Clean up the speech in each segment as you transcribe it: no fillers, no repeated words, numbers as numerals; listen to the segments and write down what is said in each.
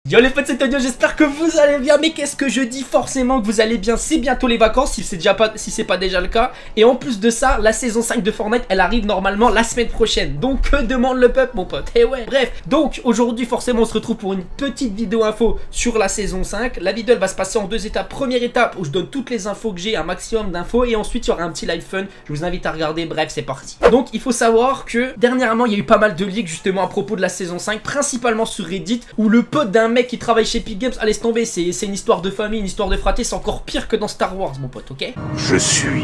Yo les potes, c'est Tonio, j'espère que vous allez bien. Mais qu'est-ce que je dis? Forcément que vous allez bien, c'est bientôt les vacances si c'est pas déjà le cas. Et en plus de ça, la saison 5 de Fortnite, elle arrive normalement la semaine prochaine. Donc que demande le peuple mon pote? Et ouais, bref, donc aujourd'hui forcément on se retrouve pour une petite vidéo info sur la saison 5. La vidéo elle va se passer en deux étapes. Première étape où je donne toutes les infos que j'ai, un maximum d'infos. Et ensuite il y aura un petit live fun, je vous invite à regarder, bref c'est parti. Donc il faut savoir que dernièrement il y a eu pas mal de leaks justement à propos de la saison 5, principalement sur Reddit, où le pote d'un mec qui travaille chez Epic Games, allez se tomber, c'est une histoire de famille, une histoire de fraté, c'est encore pire que dans Star Wars mon pote, ok? Je suis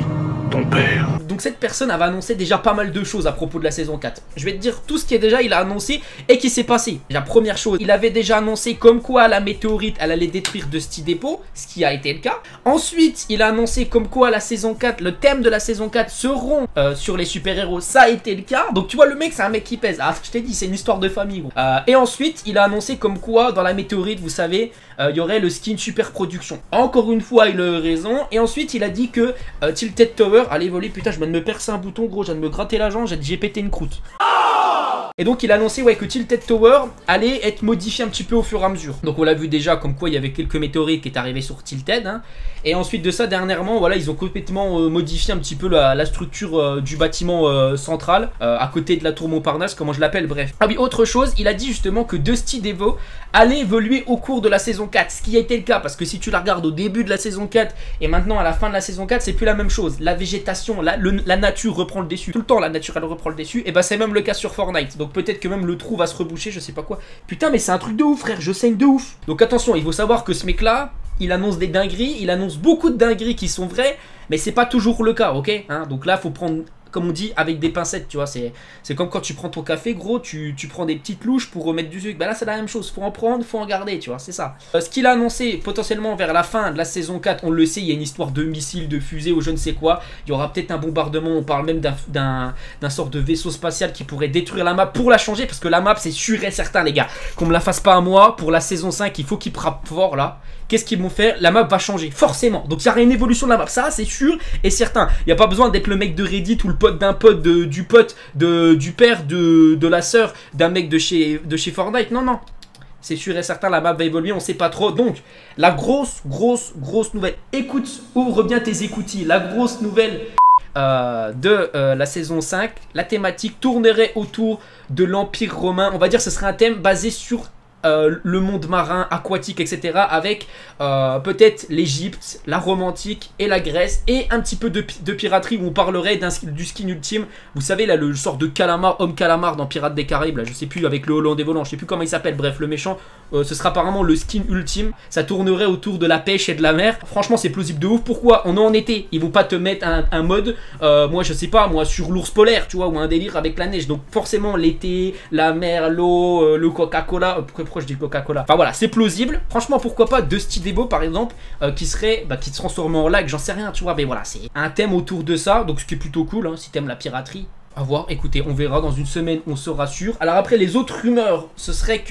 ton père. Donc cette personne avait annoncé déjà pas mal de choses à propos de la saison 4. Je vais te dire tout ce qui est déjà il a annoncé et qui s'est passé. La première chose, il avait déjà annoncé comme quoi la météorite elle allait détruire Dusty Depot, ce qui a été le cas. Ensuite il a annoncé comme quoi la saison 4, le thème de la saison 4 seront sur les super-héros, ça a été le cas. Donc tu vois le mec c'est un mec qui pèse, ah je t'ai dit c'est une histoire de famille gros. Et ensuite il a annoncé comme quoi dans la météorite vous savez il y aurait le skin super production. Encore une fois il a eu raison. Et ensuite il a dit que Tilted Tower allez voler, putain je viens de me percer un bouton gros, je viens de me gratter la jambe, j'ai pété une croûte. Et donc il a annoncé ouais, que Tilted Tower allait être modifié un petit peu au fur et à mesure. Donc on l'a vu déjà comme quoi il y avait quelques météorites qui étaient arrivés sur Tilted hein. Et ensuite de ça dernièrement voilà ils ont complètement modifié un petit peu la structure du bâtiment central à côté de la tour Montparnasse, comment je l'appelle, bref. Ah oui, autre chose, il a dit justement que Dusty Depot allait évoluer au cours de la saison 4, ce qui a été le cas parce que si tu la regardes au début de la saison 4 et maintenant à la fin de la saison 4 c'est plus la même chose. La végétation, la nature reprend le dessus, tout le temps la nature elle reprend le dessus. Et bah c'est même le cas sur Fortnite. Donc peut-être que même le trou va se reboucher, je sais pas quoi. Putain mais c'est un truc de ouf frère, je saigne de ouf. Donc attention, il faut savoir que ce mec là il annonce des dingueries, il annonce beaucoup de dingueries qui sont vraies, mais c'est pas toujours le cas, ok hein. Donc là faut prendre, comme on dit, avec des pincettes, tu vois, c'est comme quand tu prends ton café, gros, tu prends des petites louches pour remettre du sucre. Bah là, c'est la même chose, faut en prendre, faut en garder, tu vois, c'est ça. Ce qu'il a annoncé, potentiellement vers la fin de la saison 4, on le sait, il y a une histoire de missiles, de fusées ou je ne sais quoi. Il y aura peut-être un bombardement, on parle même d'un sort de vaisseau spatial qui pourrait détruire la map pour la changer, parce que la map, c'est sûr et certain, les gars, qu'on me la fasse pas à moi, pour la saison 5, il faut qu'ils frappent fort, là. Qu'est-ce qu'ils vont faire? La map va changer, forcément. Donc il y aura une évolution de la map, ça c'est sûr et certain. Il n'y a pas besoin d'être le mec de Reddit ou le pote d'un pote, du pote, du père, de la sœur, d'un mec de chez Fortnite. Non, non. C'est sûr et certain, la map va évoluer, on sait pas trop. Donc, la grosse nouvelle. Écoute, ouvre bien tes écoutilles. La grosse nouvelle de la saison 5, la thématique tournerait autour de l'Empire romain. On va dire que ce serait un thème basé sur le monde marin, aquatique, etc. Avec peut-être l'Égypte, la Rome antique et la Grèce. Et un petit peu de piraterie où on parlerait du skin ultime. Vous savez là, le sort de calamar, homme calamar dans Pirates des Caraïbes. Là, je sais plus, avec le Hollandais volant, je sais plus comment il s'appelle. Bref, le méchant, ce sera apparemment le skin ultime. Ça tournerait autour de la pêche et de la mer. Franchement, c'est plausible de ouf. Pourquoi? On est en été. Ils vont pas te mettre un mode, moi je sais pas, moi sur l'ours polaire, tu vois, ou un délire avec la neige. Donc forcément, l'été, la mer, l'eau, le Coca-Cola. Pourquoi je dis Coca-Cola? Enfin voilà, c'est plausible. Franchement, pourquoi pas Dusty Depot par exemple, qui se transforme en lac, j'en sais rien, tu vois. Mais voilà, c'est un thème autour de ça. Donc ce qui est plutôt cool, hein, si t'aimes la piraterie. À voir, écoutez, on verra dans une semaine, on sera sûr. Alors après, les autres rumeurs, ce serait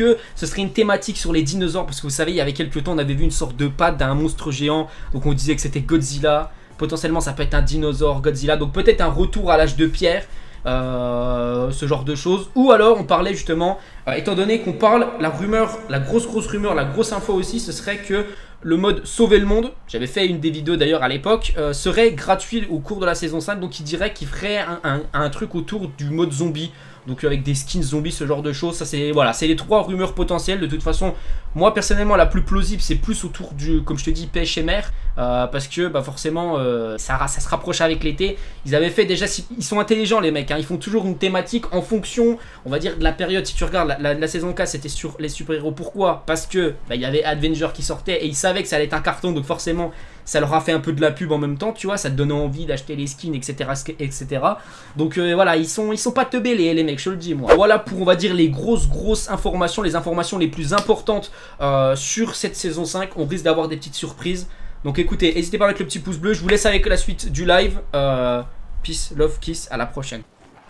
une thématique sur les dinosaures. Parce que vous savez, il y avait quelques temps, on avait vu une sorte de patte d'un monstre géant. Donc on disait que c'était Godzilla. Potentiellement, ça peut être un dinosaure Godzilla. Donc peut-être un retour à l'âge de pierre. Ce genre de choses. Ou alors on parlait justement, étant donné qu'on parle, la rumeur, la grosse rumeur, la grosse info aussi, ce serait que le mode sauver le monde, j'avais fait une des vidéos d'ailleurs à l'époque, serait gratuit au cours de la saison 5. Donc il dirait qu'il ferait un truc autour du mode zombie. Donc avec des skins zombies, ce genre de choses. Ça c'est, voilà, c'est les trois rumeurs potentielles. De toute façon, moi personnellement la plus plausible c'est plus autour du, comme je te dis, pêche et mer, parce que bah forcément ça se rapproche avec l'été. Ils avaient fait déjà, ils sont intelligents les mecs hein, ils font toujours une thématique en fonction, on va dire, de la période. Si tu regardes la saison 4 c'était sur les super-héros. Pourquoi? Parce que bah, il y avait Avenger qui sortait et ils savaient que ça allait être un carton. Donc forcément ça leur a fait un peu de la pub en même temps, tu vois, ça te donnait envie d'acheter les skins, etc. Donc voilà, ils sont pas teubés les mecs, je te le dis moi. Voilà pour, on va dire, les grosses informations, les informations les plus importantes sur cette saison 5. On risque d'avoir des petites surprises. Donc écoutez, n'hésitez pas à mettre le petit pouce bleu. Je vous laisse avec la suite du live. Peace, love, kiss, à la prochaine.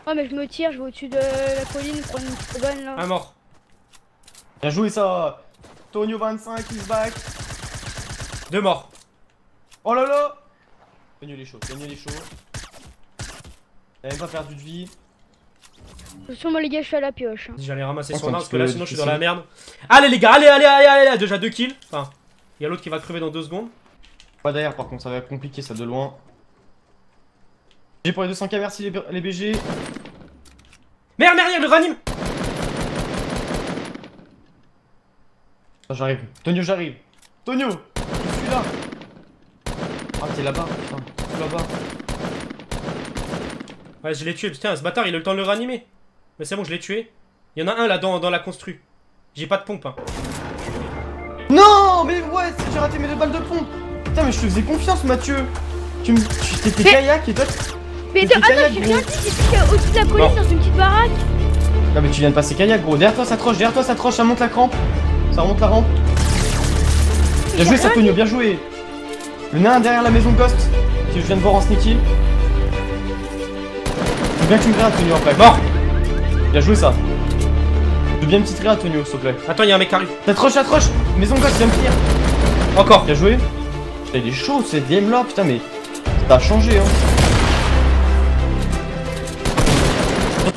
Oh mais je me tire, je vais au-dessus de la colline prendre une cabane là. Un mort. Bien joué ça. Tonio 25 is back. Deux morts. Oh là là. Tonio il est chaud, Tonio il est chaud. Il a même pas perdu de vie. Attention, moi les gars, je suis à la pioche. Hein. J'allais ramasser Oh, son c'est un arme parce petit que là peu sinon je suis dans difficile. la merde. Allez les gars, allez, déjà 2 kills. Enfin, il y a l'autre qui va crever dans 2 secondes. Pas derrière par contre, ça va être compliqué ça de loin. J'ai pour les 200k, merci les BG. Merde, le ranime. Ah, j'arrive. Tonio, j'arrive. Tonio, je suis là. Ah, t'es là-bas, putain. Je suis là-bas. Ouais, je l'ai tué. Putain, ce bâtard, il a eu le temps de le ranimer. Mais c'est bon, je l'ai tué. Il y en a un là dans la constru. J'ai pas de pompe. Hein. Non, mais ouais, j'ai raté mes 2 balles de pompe. Putain, mais je te faisais confiance, Mathieu. T'étais kayak et toi. Mais t'étais attends, kayak, j'ai gros. rien dit, j'étais au-dessus de la colline dans une petite baraque. Non, mais tu viens de passer kayak, gros. Derrière toi, ça troche, ça monte la crampe. Ça remonte la rampe. Bien joué, ça, Tonio, bien joué. Le nain derrière la maison Ghost, que je viens de voir en sneaky. Je veux bien que tu me grades, Tonio, après. Mort. Bien joué, ça. Je veux bien une petite grade, Tonio, s'il te plaît. Attends, il y a un mec qui arrive. Ça troche. Maison Ghost, il vient me finir. Encore. Bien joué. Putain, il est chaud, cette game là, putain, mais. Ça a changé, hein.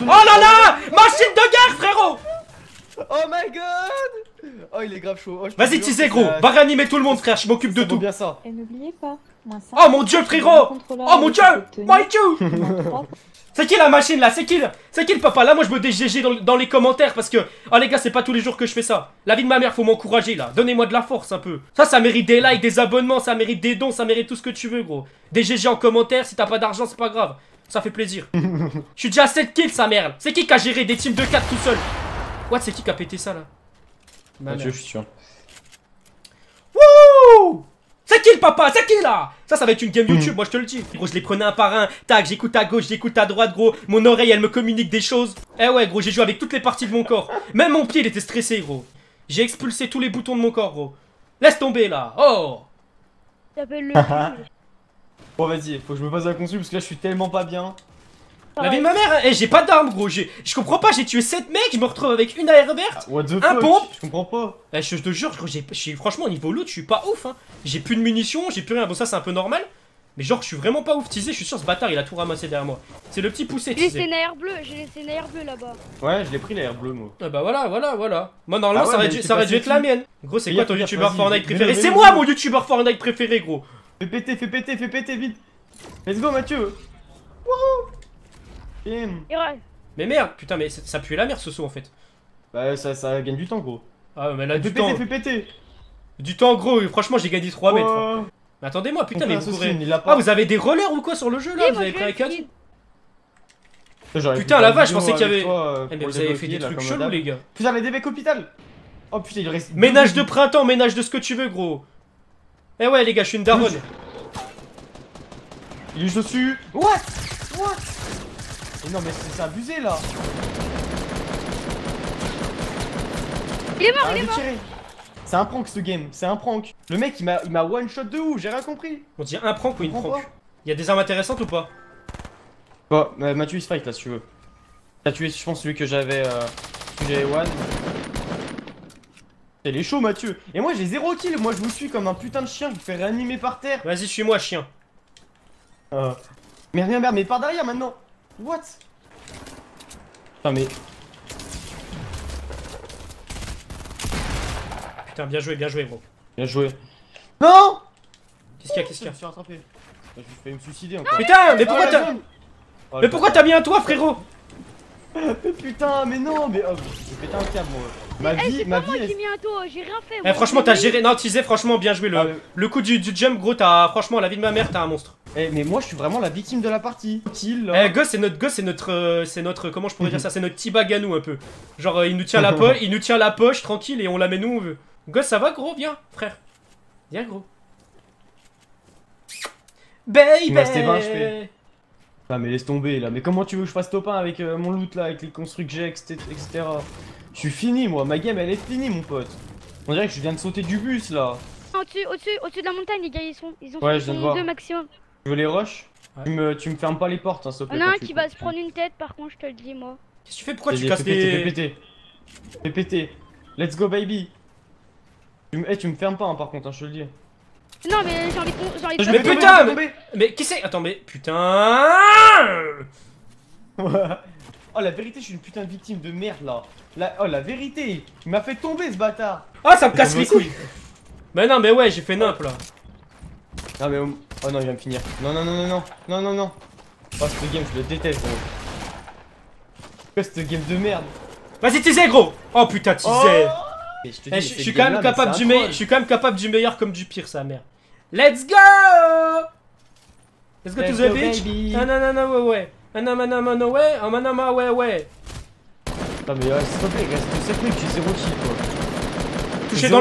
Oh là là, machine de guerre, frérot. Oh my god. Oh, il est grave chaud. Oh, Vas-y, teasez, gros. Va réanimer tout le monde, frère. Je m'occupe de Ça vaut tout. bien ça. Et n'oubliez pas, Oh mon dieu, frérot. Oh mon dieu. My dieu. C'est qui la machine là? C'est qui le papa? Là moi je me DGG dans les commentaires parce que oh les gars c'est pas tous les jours que je fais ça. La vie de ma mère faut m'encourager là. Donnez-moi de la force un peu. Ça mérite des likes, des abonnements, ça mérite des dons, ça mérite tout ce que tu veux gros. DGG en commentaire, si t'as pas d'argent c'est pas grave. Ça fait plaisir. Je suis déjà à 7 kills sa mère. C'est qui a géré des teams de 4 tout seul? What, c'est qui a pété ça là? Mathieu, je suis sûr. Wouh! C'est qui le papa? C'est qui là? Ça va être une game YouTube, moi je te le dis. Gros, je les prenais un par un. Tac, j'écoute à gauche, j'écoute à droite, gros. Mon oreille, elle me communique des choses. Eh ouais, gros, j'ai joué avec toutes les parties de mon corps. Même mon pied, il était stressé, gros. J'ai expulsé tous les boutons de mon corps, gros. Laisse tomber là. Oh! T'appelles le. Bon, vas-y, faut que je me pose la consul parce que là je suis tellement pas bien. La vie de ma mère, hein. Eh, j'ai pas d'armes, gros. Je comprends pas, j'ai tué 7 mecs, je me retrouve avec une AR verte. What the Un fuck? pompe. Je comprends pas. Eh, je te jure, gros, je suis franchement au niveau loot, je suis pas ouf, hein. J'ai plus de munitions, j'ai plus rien. Bon, ça c'est un peu normal. Mais genre, je suis vraiment pas ouf. Teasé, je suis sûr, ce bâtard il a tout ramassé derrière moi. C'est le petit poussé, J'ai laissé teasé. une AR bleue, là-bas. Ouais, je l'ai pris l'air bleu, moi. Ah bah voilà. Moi normalement Ah ouais, ça aurait mais dû t'es ça aurait passé dû être la dessus. mienne. Gros, c'est Fais quoi gaffe, ton fais gaffe, youtubeur vas-y. Fortnite préféré? Mets-le, C'est mets-le, moi mets-le. mon youtubeur Fortnite préféré, gros. Fais péter vite. Let's go, Mathieu. Wouhou. Bim. Et ouais. Mais merde, putain, mais ça pue la merde ce saut en fait. Bah, ça gagne du temps, gros. Ah ouais, mais là Fais du temps. péter. Du temps, gros, franchement, j'ai gagné 3 mètres. Oh. Mais attendez-moi, putain, Ton mais frère, vous ce courez. skin, il l'a Ah, pas. vous avez des relais ou quoi sur le jeu là? Oui, Vous moi, avez je pris un l'ai cut? skin. J'aurais Putain, pu la faire vache, une je pensais vidéo qu'il y avec avait. toi, Eh, mais pour vous le avez fait des débloquer, là, trucs comme chelous, d'hab. les gars. Putain, les DB hôpital. Oh putain, il reste. Ménage de printemps, ménage de ce que tu veux, gros. Eh ouais, les gars, je suis une daronne. Il est juste dessus. What? Mais non, mais c'est abusé là. Il est mort, il est Arrête de mort. tirer. C'est un prank ce game, c'est un prank. Le mec il m'a one shot de ouf, j'ai rien compris. On dit un prank ou une Comprends prank? pas. Il y a des armes intéressantes ou pas? Bon, Mathieu il se fight là si tu veux. T'as tué, je pense, celui que j'avais one. Il est chaud, Mathieu. Et moi j'ai 0 kill, moi je vous suis comme un putain de chien, je vous fais réanimer par terre. Vas-y, suis-moi, chien. Mais rien, merde, mais par derrière maintenant. What? Putain, mais. Putain, bien joué, gros. Bien joué. Non! Qu'est-ce qu'il y a, Je me suis rattrapé. Je vais failli me suicider encore. Putain, mais pourquoi Oh, la t'as. zone. Oh, Mais pourquoi t'as mis un toit, frérot? Mais putain, mais non, mais oh, j'ai pété un câble, moi. Ma Eh, vie, c'est ma pas moi vie. qui ai mis un taux, j'ai rien fait. Eh, moi. franchement, t'as géré. Non, teasé, franchement, bien joué. Ah, mais- Le coup du jump, gros, t'as. Franchement, la vie de ma mère, t'as un monstre. Eh, mais moi je suis vraiment la victime de la partie. Kill là. Eh, Goss, c'est notre. Comment je pourrais dire ça? C'est notre T-bag à nous, un peu. Genre, il nous tient la poche, tranquille, et on la met nous où on veut. Goss, ça va, gros? Viens, frère. Viens, gros. Baby! Il me restait 20 HP. Ah, mais laisse tomber là. Mais comment tu veux que je fasse top 1 avec mon loot là, avec les construits que j'ai, etc. Je suis fini, moi. Ma game elle est finie, mon pote. On dirait que je viens de sauter du bus là. Au-dessus de la montagne, les gars, ils ont Ouais, je viens de voir. 2 maximum. Tu veux les rush? Ouais. Tu me fermes pas les portes, hein, s'il te plaît. On a un quand tu- qui va se prendre une tête, par contre, je te le dis, moi. Qu'est-ce que tu fais? Pourquoi tu Vas-y, casses fais péter, fais les. péter. Fais péter. Let's go, baby. Tu me fermes pas, hein, par contre, hein, je te le dis. Non, mais j'ai envie de. Je Mais tomber, putain, je vais tomber. Mais qui c'est? Attends, mais putain! Oh la vérité, je suis une putain de victime de merde là. Oh la vérité, il m'a fait tomber ce bâtard. Ah, ça me casse les couilles. Mais non, mais ouais, j'ai fait nimp là. Non mais oh non, il va me finir. Non. Oh cette game, je le déteste gros. Quoi cette game de merde. Vas-y, teaser gros. Oh putain, teaser. Et je te dis, Eh, mais je cette suis quand même game-là, mais capable c'est du un meilleur. troll. Je suis quand même capable du meilleur comme du pire, sa mère. Let's go. Let's go to Let's the go, beach. baby. Ah non, ouais. Ah non, ouais. Oh non, ouais. Non mais s'il te plaît, reste 7 minutes, tu es 0 kill quoi. Touché dans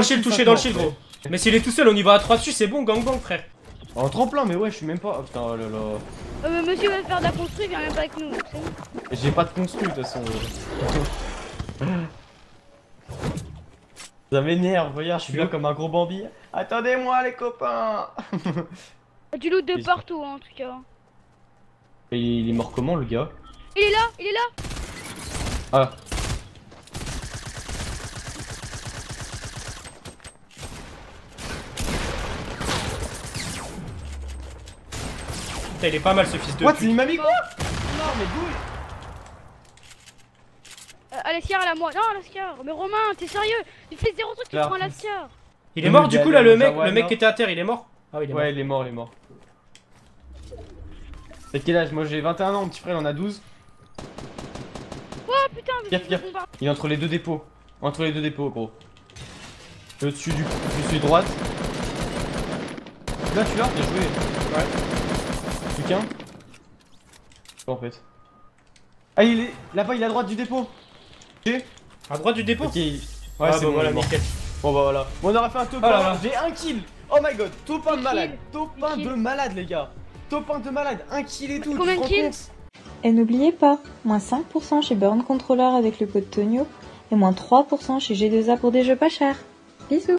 le shield, gros. Mais s'il est tout seul, on y va à 3 dessus, c'est bon, gang, frère. En tremplin, mais ouais, je suis même pas. Oh putain, oh là là. Mais monsieur va faire de la construire, il vient même pas avec nous. Donc c'est bon. J'ai pas de construit de toute façon. Ça m'énerve, regarde, je suis là comme un gros Bambi. Attendez-moi les copains. Du loot de Mais- partout hein, en tout cas. Et il est mort comment le gars? Il est là. Ah. Putain, il est pas mal ce fils de What? pute. Il m'a mis quoi? Non mais d'où? Alaskiar elle a moi. Non Alaskiar. Mais Romain, t'es sérieux? Il fait 0 truc, tu Là. prends Alaskiar. Il est mort du coup là, le mec Ouais, qui était à terre, il est mort. Ah oui, il est mort. Ouais, il est mort. T'as quel âge? Moi j'ai 21 ans, mon petit frère il en a 12. Oh putain, mais Gaffe, c'est gaffe. Il est entre les deux dépôts. Entre les deux dépôts, gros. Au-dessus du. Je suis droite. Là, tu l'as? Bien joué. Ouais. Plus qu'un. En fait. Ah, il est là-bas, il est à droite du dépôt. Ok. À droite du dépôt. Ok. Ouais, Ah, c'est bon, bon, voilà, il est mort. nickel. Bon, bah voilà. Bon, on aura fait un top Oh là 1. là. J'ai un kill. Oh my god. Top 1 de Un malade. kill. Top Un 1 kill. de malade, les gars. Top 1 de malade. Un kill et tout. Combien tu de te rends kills? compte? Et n'oubliez pas, moins 5% chez Burn Controller avec le code Tonio et moins 3% chez G2A pour des jeux pas chers. Bisous.